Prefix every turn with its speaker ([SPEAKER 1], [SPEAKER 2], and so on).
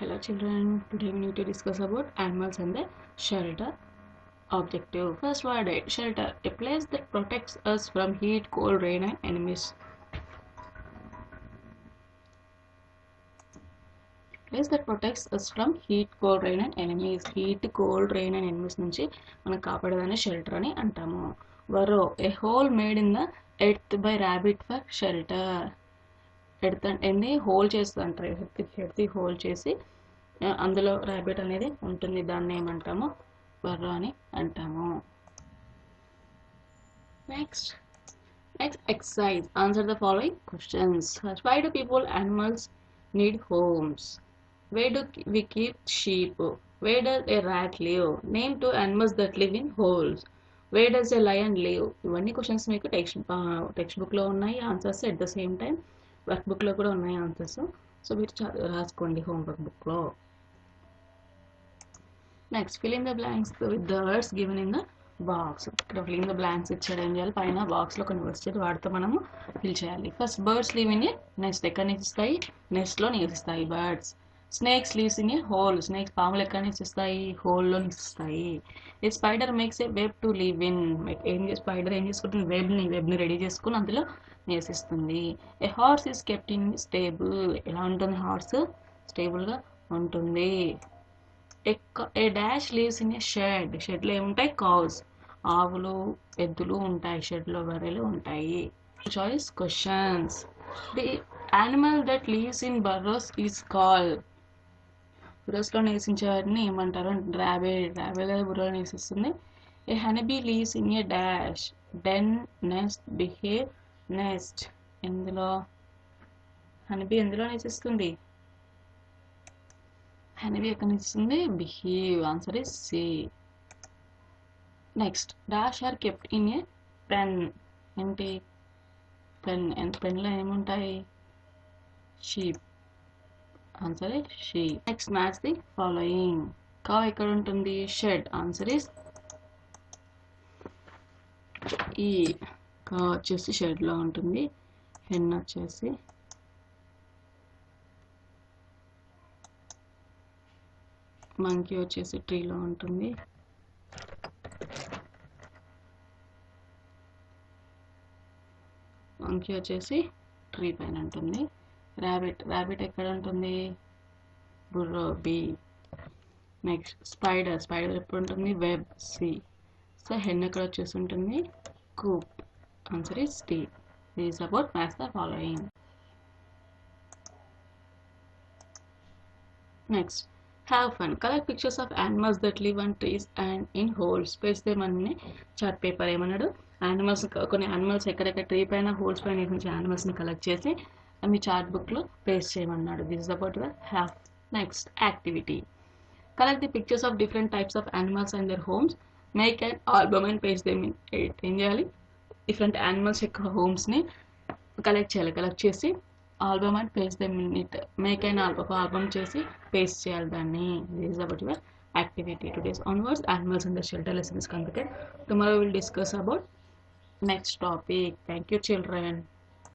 [SPEAKER 1] Hello children, today we need to discuss about animals and the shelter. Objective. First word, shelter. A place that protects us from heat, cold, rain and enemies. Place that protects us from heat, cold, rain and enemies. Heat, cold, rain and enemies నుంచి మనం కాపాడేదాన్ని shelter అని అంటాము. Burrow. A hole made in the earth by rabbit for shelter. Earth అనేది whole చేస్తుంది అంటారు. Earth whole చేసి అందులో rabbit అనేది ఉంటుంది. దాన్ని ఏమంటాము? బర్రో అని అంటాము. Next exercise. Answer the following questions. Why do people animals need homes? Where do we keep sheep? Where does a rat live? Name two animals that live in holes. Where does a lion live? ఇవన్నీ questions మీకు text బుక్లో ఉన్నాయి answers. At the same time work బుక్లో కూడా ఉన్నాయి answers. So మీరు రాసుకోండి homework బుక్లో. Next fill in the blanks with the words given in the box. ఇక్కడ ఫిల్ ఇన్ ద బ్లాంక్స్ ఇచ్చాడు. ఏం చేయాలి? పైన బాక్స్లో కొన్ని వర్డ్స్ చేసి వాటితో మనము ఫిల్ చేయాలి. First birds live in a nest. ఎక్కడ నివసిస్తాయి? నెస్ట్లో నివసిస్తాయి birds. Snakes leaves in a hole. Snakes పాములు ఎక్కడ నివసిస్తాయి? హోల్లో నివసిస్తాయి. A spider makes a web to live in. Spider ఏం చేసుకుంటుంది? వెబ్ని రెడీ చేసుకుని అందులో నివసిస్తుంది. A horse is kept in stable. ఎలా ఉంటుంది హార్స్? స్టేబుల్గా ఉంటుంది. A dash leaves in a shed. షెడ్లో ఏముంటాయి? కౌస్, ఆవులు ఎద్దులు ఉంటాయి. షెడ్లో బర్రెలు ఉంటాయి. Choice questions. The animal that leaves in burrows is called. బుర్రోస్లో నివసించే వాటిని ఏమంటారు? ర్యాబిట్. ర్యాబిట్ బుర్రలో నివసిస్తుంది. A honeybee leaves in a dash. Den, nest, behave, nest. ఎందులో హనీబీ ఎందులో నివసిస్తుంది? హనీబీ ఎక్కడ నివసిస్తుంది? Behave. Answer is C. Next dash are kept in a pen. ఏంటి పెన్? పెన్లో ఏముంటాయి? Sheep. Answer is she. Next match the following. Cow ఎక్కడ ఉంటుంది? Shed. Answer is E. Cow వచ్చేసి షెడ్లో ఉంటుంది. హెన్ వచ్చేసి మంకీ వచ్చేసి ట్రీలో ఉంటుంది. మంకీ వచ్చేసి ట్రీ పైన ఉంటుంది. ర్యాబిట్ ఎక్కడ ఉంటుంది? బుర్రో, బి. నెక్స్ట్ స్పైడర్ ఎప్పుడు ఉంటుంది? Web, C. సో హెన్ ఎక్కడ వచ్చేసి ఉంటుంది? Coop. Answer is D. This about match the following. Next have fun. Collect pictures of animals that live on trees and in holes. Paste them on chart paper. ఏమన్నాడు? Animals, కొన్ని animals ఎక్కడెక్కడ tree పైన holes పైన నివసించే యానిమల్స్ని collect చేసి మీ chart బుక్లో పేస్ట్ చేయమన్నాడు. This is about the have. Next activity. Collect the pictures of different types of animals and their homes. Make and album and paste them in 8. ఏం చేయాలి? డిఫరెంట్ యానిమల్స్ యొక్క హోమ్స్ని కలెక్ట్ చేయాలి. Collect చేసి album and paste them in it. Make and album చేసి paste చేయాలి దాన్ని. This is about your activity. Today's onwards animals in the shelter lesson is completed. Tomorrow we will discuss about next topic. Thank you children.